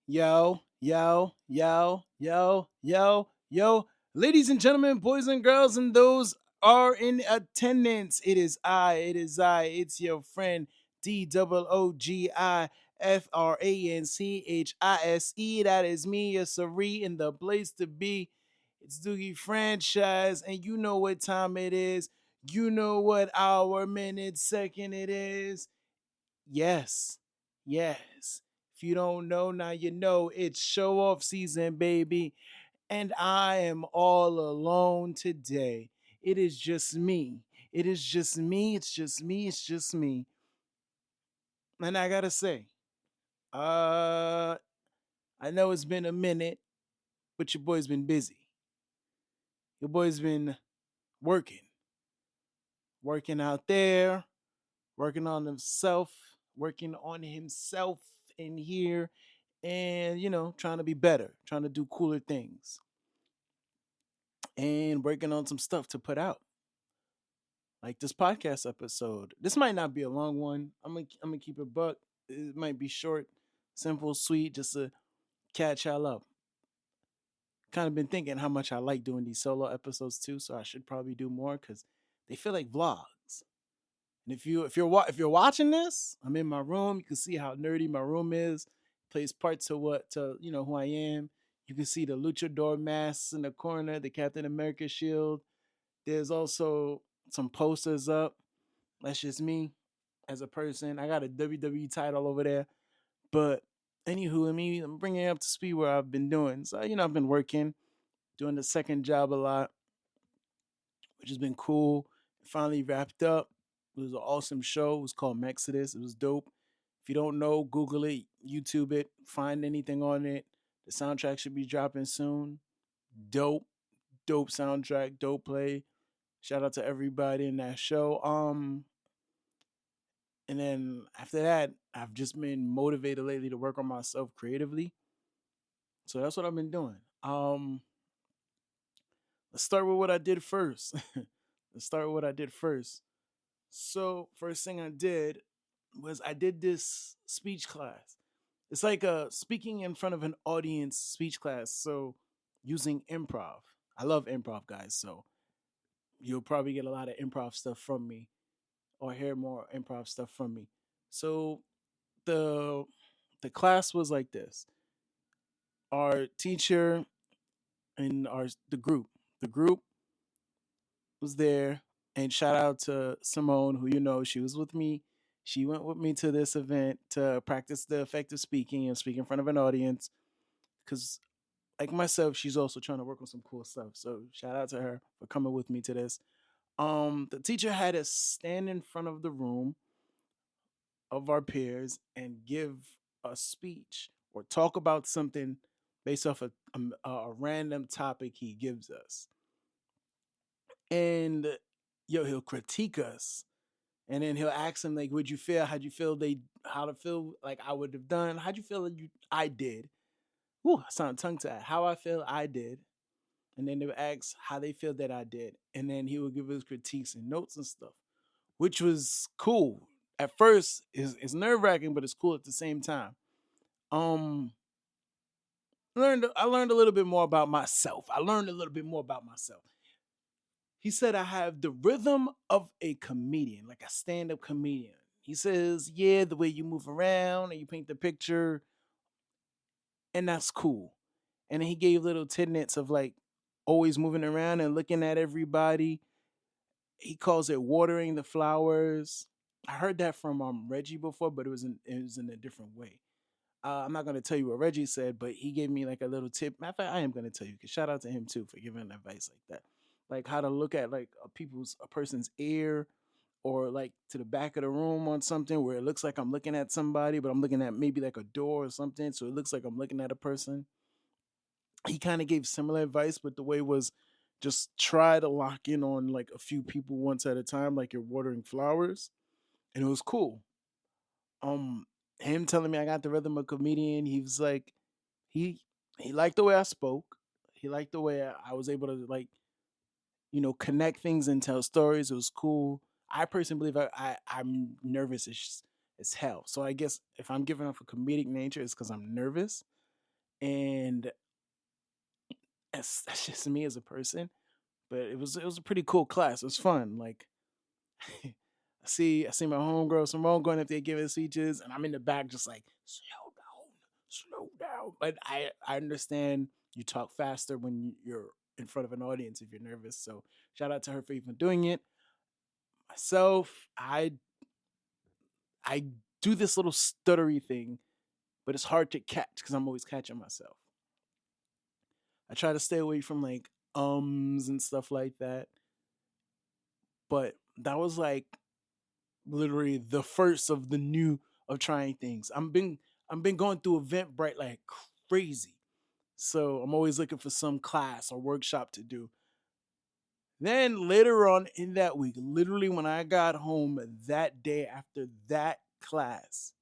Yo, yo, yo, yo, yo, yo. Ladies and gentlemen, boys and girls, and those are in attendance. It's your friend DOOGIFRANCHISE. That is me, your Sari, in the place to be. It's Doogie Franchise, and you know what time it is. You know what hour, minute, second it is. Yes. Yes. If you don't know, now you know it's show off season, baby. And I am all alone today. It is just me. It is just me. It's just me. It's just me. And I gotta say, uh, I know it's been a minute, but your boy's been busy. Your boy's been working, working out there, working on himself in here, and trying to be better, trying to do cooler things, and working on some stuff to put out, like this podcast episode. This might not be a long one. I'm gonna keep it buck. It might be short, simple, sweet, just to catch y'all up. Kind of been thinking how much I like doing these solo episodes too, so I should probably do more because they feel like vlogs. And if you're watching this, I'm in my room. You can see how nerdy my room is. Plays part to what to who I am. You can see the luchador masks in the corner, the Captain America shield. There's also some posters up. That's just me as a person. I got a WWE title over there. But anywho, I'm bringing it up to speed where I've been doing. So I've been working, doing the second job a lot, which has been cool. Finally wrapped up. It was an awesome show. It was called Mexodus. It was dope. If you don't know, Google it, YouTube it, find anything on it. The soundtrack should be dropping soon. Dope, dope soundtrack, dope play. Shout out to everybody in that show. And then after that, I've just been motivated lately to work on myself creatively. So that's what I've been doing. Let's start with what I did first. Let's start with what I did first. So first thing I did was I did this speech class. It's like a speaking in front of an audience speech class. So using improv. I love improv, guys. So you'll probably get a lot of improv stuff from me or hear more improv stuff from me. So the the class was like this. Our teacher and the group was there, and shout out to Simone, who she was with me. She went with me to this event to practice the effective speaking and speak in front of an audience. Because, like myself, she's also trying to work on some cool stuff. So shout out to her for coming with me to this. The teacher had us stand in front of the room of our peers and give a speech or talk about something based off a random topic he gives us. And he'll critique us, and then he'll ask them like, "Would you feel? How'd you feel? How to feel like I would have done? How'd you feel that I did? Ooh, I sound tongue tied. How I feel I did." And then they would ask how they feel that I did, and then he would give us critiques and notes and stuff, which was cool. At first, it's nerve wracking, but it's cool at the same time. Um, I learned a little bit more about myself. He said I have the rhythm of a comedian, like a stand-up comedian. He says, yeah, the way you move around and you paint the picture, and that's cool. And then he gave little tidbits of like always moving around and looking at everybody. He calls it watering the flowers. I heard that from Reggie before, but it was in a different way. I'm not gonna tell you what Reggie said, but he gave me like a little tip. Matter of fact, I am gonna tell you. Cause shout out to him too for giving advice like that, like how to look at like a person's ear, or like to the back of the room on something where it looks like I'm looking at somebody, but I'm looking at maybe like a door or something, so it looks like I'm looking at a person. He kind of gave similar advice, but the way was just try to lock in on like a few people once at a time, like you're watering flowers, and it was cool. Um, him telling me I got the rhythm of a comedian. He was like, he he liked the way I spoke. He liked the way I was able to like connect things and tell stories. It was cool. I personally believe I'm nervous as hell. So I guess if I'm giving off a comedic nature, it's because I'm nervous. And that's just me as a person. But it was a pretty cool class. It was fun. Like I see my homegirl Simone going up there giving speeches, and I'm in the back just like slow down. But I understand you talk faster when you're in front of an audience if you're nervous. So shout out to her for even doing it. Myself, I do this little stuttery thing, but it's hard to catch because I'm always catching myself. I try to stay away from like and stuff like that. But that was like literally the first of the new of trying things. I'm been going through Eventbrite like crazy. So I'm always looking for some class or workshop to do. Then later on in that week, literally when I got home that day after that class,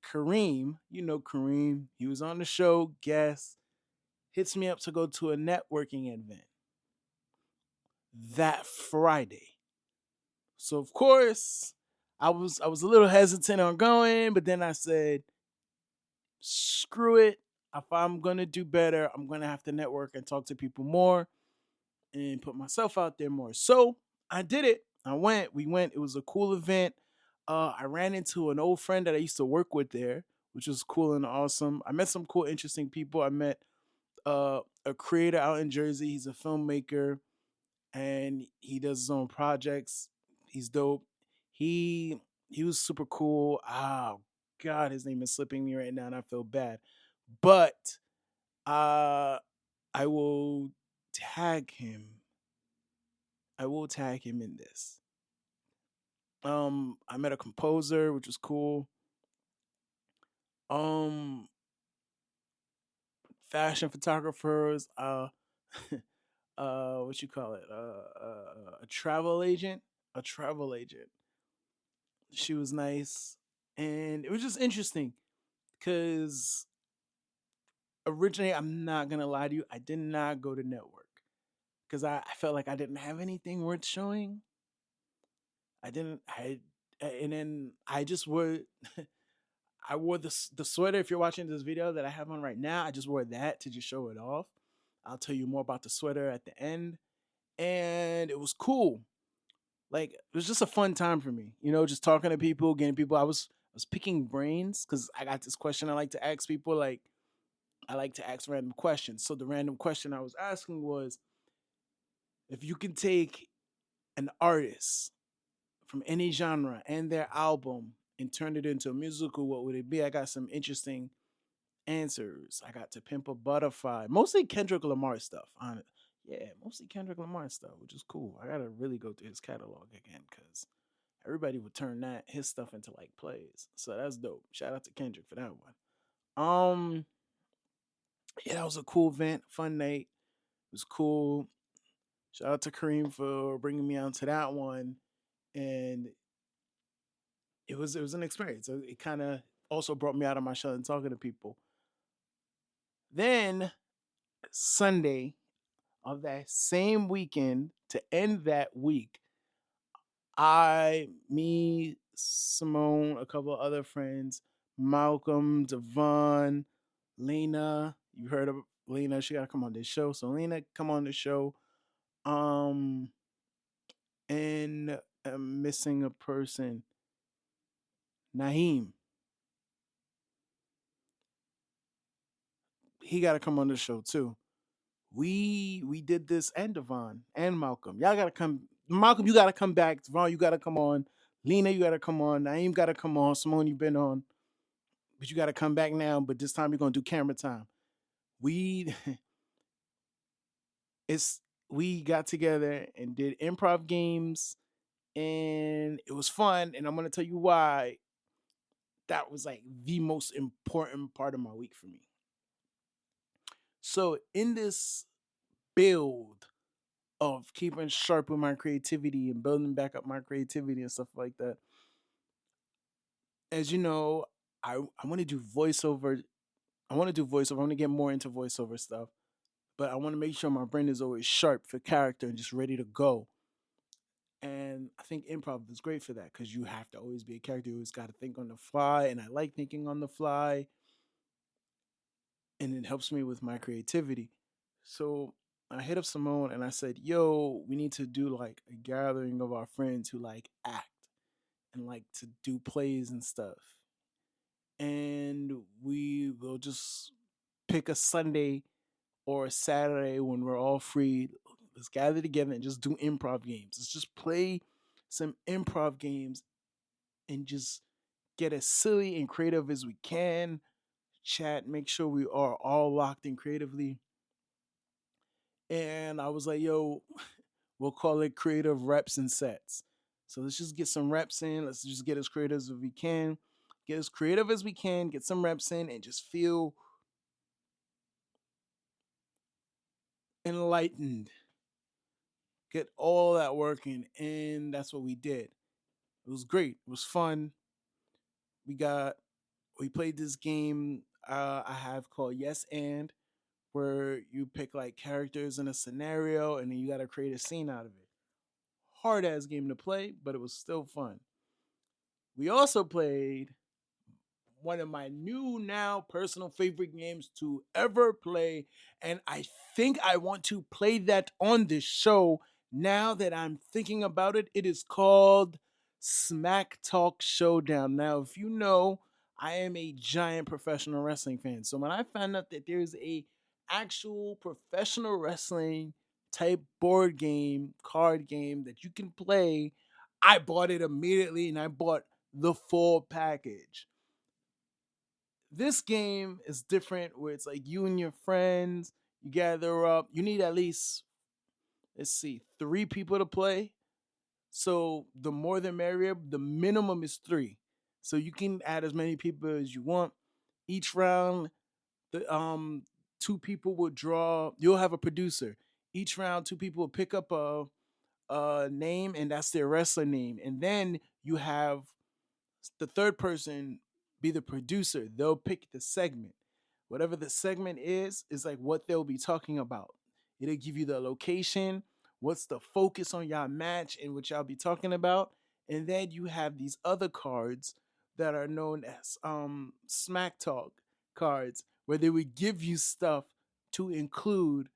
Kareem, you know Kareem, he was on the show, guest, hits me up to go to a networking event that Friday. So of course, I was a little hesitant on going, but then I said, screw it. If I'm gonna do better, I'm gonna have to network and talk to people more and put myself out there more. So I did it. I went. We went. It was a cool event. I ran into an old friend that I used to work with there, which was cool and awesome. I met some cool, interesting people. I met a creator out in Jersey. He's a filmmaker and he does his own projects. He's dope. He he was super cool. Oh God, his name is slipping me right now, and I feel bad. But uh, I will tag him. I will tag him in this. I met a composer, which was cool. Um, Fashion photographers. What you call it? A travel agent. A travel agent. She was nice, and it was just interesting because originally, I'm not gonna lie to you, I did not go to network because I felt like I didn't have anything worth showing. I didn't. And then I just wore. I wore the sweater. If you're watching this video that I have on right now, I just wore that to just show it off. I'll tell you more about the sweater at the end, and it was cool. Like it was just a fun time for me, just talking to people, getting people. I was picking brains because I got this question I like to ask people. Like I like to ask random questions. So the random question I was asking was, if you can take an artist from any genre and their album and turn it into a musical, what would it be? I got some interesting answers. I got To Pimp a Butterfly, mostly Kendrick Lamar stuff. On it, yeah, mostly Kendrick Lamar stuff, which is cool. I gotta really go through his catalog again because everybody would turn that his stuff into like plays. So that's dope. Shout out to Kendrick for that one. Yeah, that was a cool event, fun night. It was cool. Shout out to Kareem for bringing me onto that one, and it was an experience. It kind of also brought me out of my shell and talking to people. Then Sunday of that same weekend to end that week, Simone, a couple of other friends, Malcolm, Devon, Lena. You heard of Lena? She gotta come on this show. So Lena, come on the show. Um, and I'm missing a person. Naheem, he got to come on the show too. We did this, and Devon and Malcolm. Y'all got to come. Malcolm, you got to come back. Devon, you got to come on. Lena, you got to come on. Naeem got to come on. Simone, you've been on, but you got to come back now. But this time we're gonna do camera time. We it's we got together and did improv games, and it was fun. And I'm gonna tell you why that was like the most important part of my week for me. So in this build of keeping sharp with my creativity and building back up my creativity and stuff like that. As you know, I want to do voiceover. I want to do voiceover. I want to get more into voiceover stuff, but I want to make sure my brain is always sharp for character and just ready to go. And I think improv is great for that because you have to always be a character. You always got to think on the fly, and I like thinking on the fly. and it helps me with my creativity. So I hit up Simone and I said, "Yo, we need to do like a gathering of our friends who like act and like to do plays and stuff. And we will just pick a Sunday or a Saturday when we're all free. Let's gather together and just do improv games. Let's just play some improv games and just get as silly and creative as we can. Chat, make sure we are all locked in creatively." And I was like, "Yo, we'll call it creative reps and sets. So let's just get some reps in. Let's just get as creative as we can. Get as creative as we can, get some reps in, and just feel enlightened. Get all that working." And that's what we did. It was great. It was fun. We got we played this game I have called Yes and, where you pick like characters in a scenario and then you got to create a scene out of it. Hard ass game to play, but it was still fun. We also played one of my new now personal favorite games to ever play. And I think I want to play that on this show now that I'm thinking about it. It is called Smack Talk Showdown. Now, if you know, I am a giant professional wrestling fan. So when I found out that there's a actual professional wrestling type board game, card game that you can play, I bought it immediately and I bought the full package. This game is different where it's like you and your friends, you gather up. You need at least, let's see, three people to play. So the more the merrier. The minimum is three. So you can add as many people as you want. Each round, the two people will draw. You'll have a producer. Each round, two people will pick up a name, and that's their wrestler name. And then you have the third person be the producer. They'll pick the segment. Whatever the segment is like what they'll be talking about. It'll give you the location, what's the focus on y'all match and what y'all be talking about. And then you have these other cards that are known as smack talk cards, where they would give you stuff to include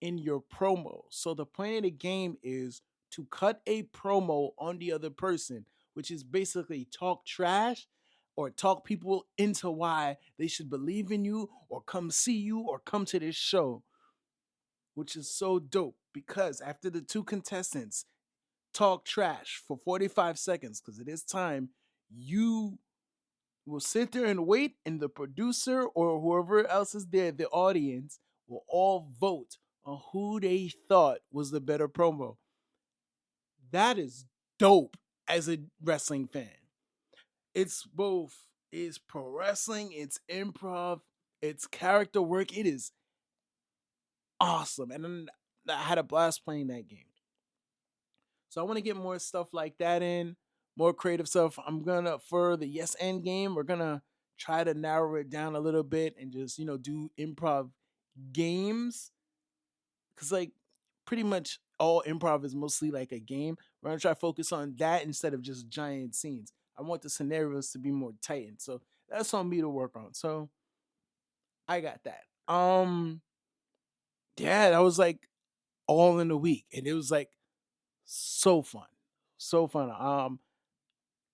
in your promo. So the point of the game is to cut a promo on the other person, which is basically talk trash or talk people into why they should believe in you or come see you or come to this show, which is so dope because after the two contestants talk trash for 45 seconds, because it is time, you will sit there and wait, and the producer or whoever else is there, the audience, will all vote on who they thought was the better promo. That is dope as a wrestling fan. It's both, it's pro wrestling, it's improv, it's character work. It is awesome. And then I had a blast playing that game. So I want to get more stuff like that in, more creative stuff. I'm gonna for the Yes End game, we're gonna try to narrow it down a little bit and just, do improv games. Cause like pretty much all improv is mostly like a game. We're gonna try to focus on that instead of just giant scenes. I want the scenarios to be more tightened. So that's on me to work on. So I got that. Yeah, that was like all in a week. And it was like so fun. So fun.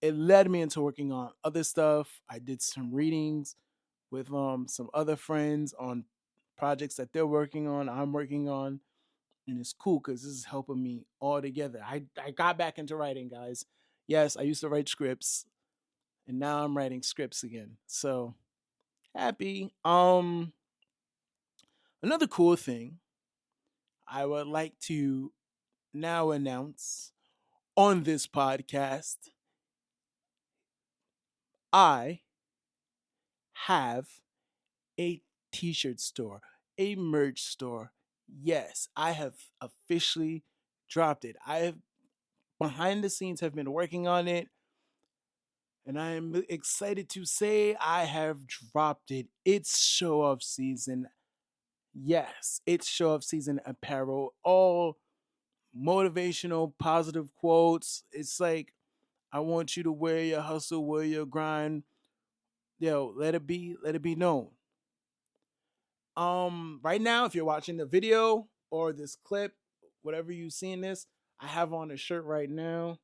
It led me into working on other stuff. I did some readings with some other friends on projects that they're working on, I'm working on, and it's cool because this is helping me all together. I got back into writing, guys. Yes, I used to write scripts, and now I'm writing scripts again. So happy. Another cool thing I would like to now announce on this podcast, I have a t-shirt store, a merch store. Yes, I have officially dropped it. I have behind the scenes have been working on it, and I am excited to say I have dropped it. It's show off season. Yes, it's show off season apparel. All motivational, positive quotes. It's like I want you to wear your hustle, wear your grind. Yo, let it be known. Right now, if you're watching the video or this clip, whatever you seeing this, I have on a shirt right now.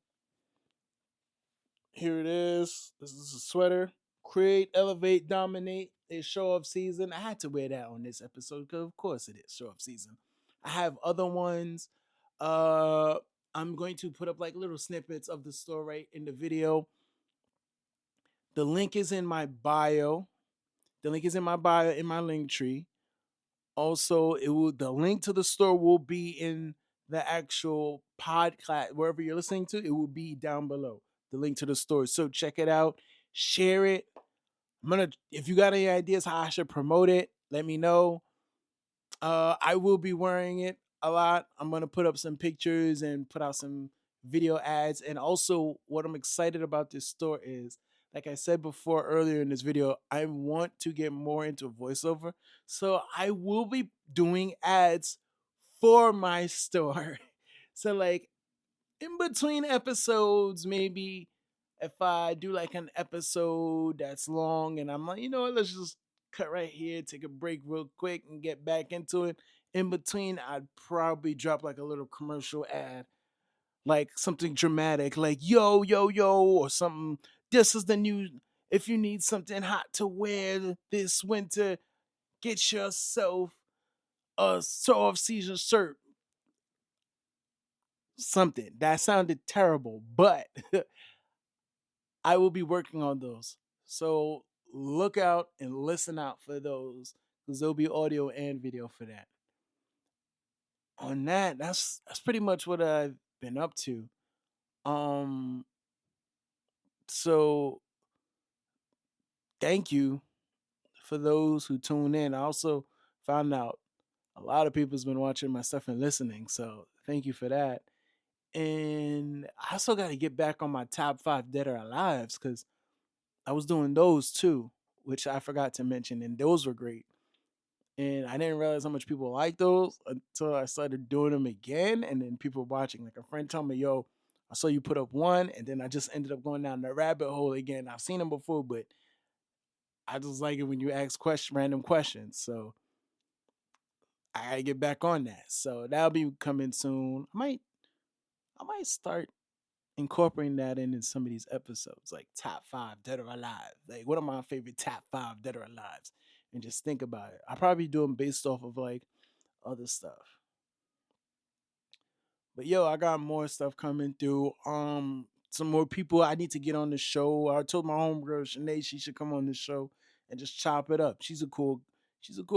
Here it is. This is a sweater. Create, elevate, dominate. It's show off season. I had to wear that on this episode because, of course, it is show off season. I have other ones. Uh, I'm going to put up like little snippets of the store right in the video. The link is in my bio. The link is in my bio in my link tree. Also, it will the link to the store will be in the actual podcast wherever you're listening to. It will be down below. The link to the store. So check it out. Share it. If you got any ideas how I should promote it, let me know. I will be wearing it a lot. I'm gonna put up some pictures and put out some video ads. And also, what I'm excited about this store is, like I said before earlier in this video, I want to get more into voiceover. So I will be doing ads for my store. So like in between episodes, maybe if I do like an episode that's long and I'm like, you know what, let's just cut right here, take a break real quick and get back into it. In between, I'd probably drop like a little commercial ad, like something dramatic, like yo, yo, yo, or something. This is the new, if you need something hot to wear this winter, get yourself a soft season shirt. Something that sounded terrible, but I will be working on those. So look out and listen out for those because there'll be audio and video for that. On that, that's pretty much what I've been up to. Um, so thank you for those who tune in. I also found out a lot of people's been watching my stuff and listening, so thank you for that. And I also got to get back on my top 5 dead or alives because I was doing those too, which I forgot to mention, and those were great. And I didn't realize how much people like those until I started doing them again, and then people were watching. Like a friend told me, "Yo, I saw you put up one," and then I just ended up going down the rabbit hole again. I've seen them before, but I just like it when you ask random questions. So I gotta get back on that. So that'll be coming soon. I might start incorporating that in some of these episodes, like top 5 dead or alive. Like, what are my favorite top 5 dead or alives? And just think about it. I probably do them based off of like other stuff. But yo, I got more stuff coming through. Some more people I need to get on the show. I told my homegirl Shanae she should come on the show and just chop it up. She's a cool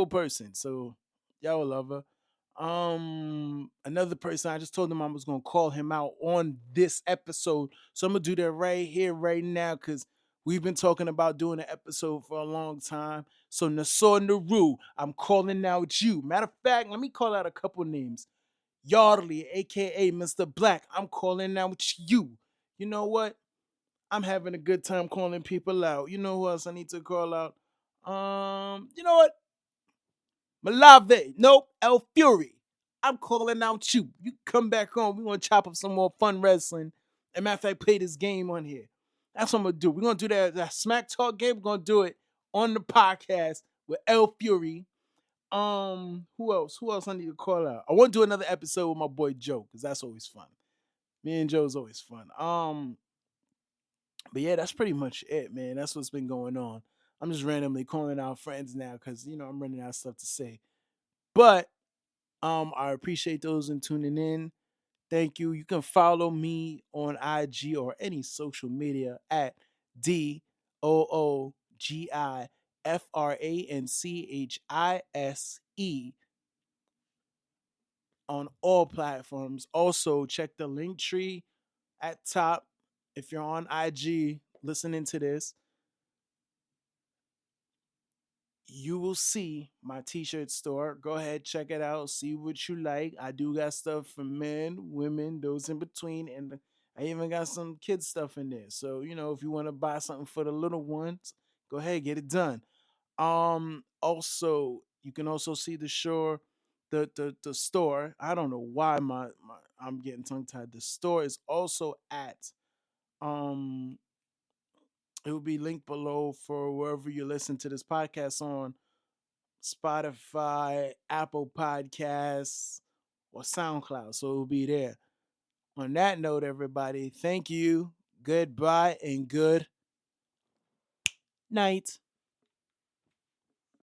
person. So y'all will love her. Another person I just told him I was gonna call him out on this episode. So I'm gonna do that right here, right now, because we've been talking about doing an episode for a long time. So Nasor Naru, I'm calling out you. Matter of fact, let me call out a couple names. Yardley, aka Mr. Black, I'm calling out you. You know what? I'm having a good time calling people out. You know who else I need to call out? You know what? Malave, nope, El Fury. I'm calling out you. You come back on. We're gonna chop up some more fun wrestling. And matter of fact, play this game on here. That's what I'm gonna do. We're gonna do that smack talk game. We're gonna do it on the podcast with El Fury. Who else? Who else I need to call out? I want to do another episode with my boy Joe, because that's always fun. Me and Joe's always fun. But yeah, that's pretty much it, man. That's what's been going on. I'm just randomly calling out friends now because I'm running out of stuff to say. But I appreciate those in tuning in. Thank you. You can follow me on IG or any social media at DOOGIFRANCHISE on all platforms. Also, check the link tree at top. If you're on IG listening to this, you will see my t-shirt store. Go ahead, check it out, see what you like. I do got stuff for men, women, those in between, and I even got some kids stuff in there. So, if you want to buy something for the little ones, go ahead, get it done. Also, you can also see the shore, the store. I don't know why my I'm getting tongue tied. The store is also at um it will be linked below for wherever you listen to this podcast on. Spotify, Apple Podcasts, or SoundCloud. So it will be there. On that note, everybody, thank you. Goodbye and good night.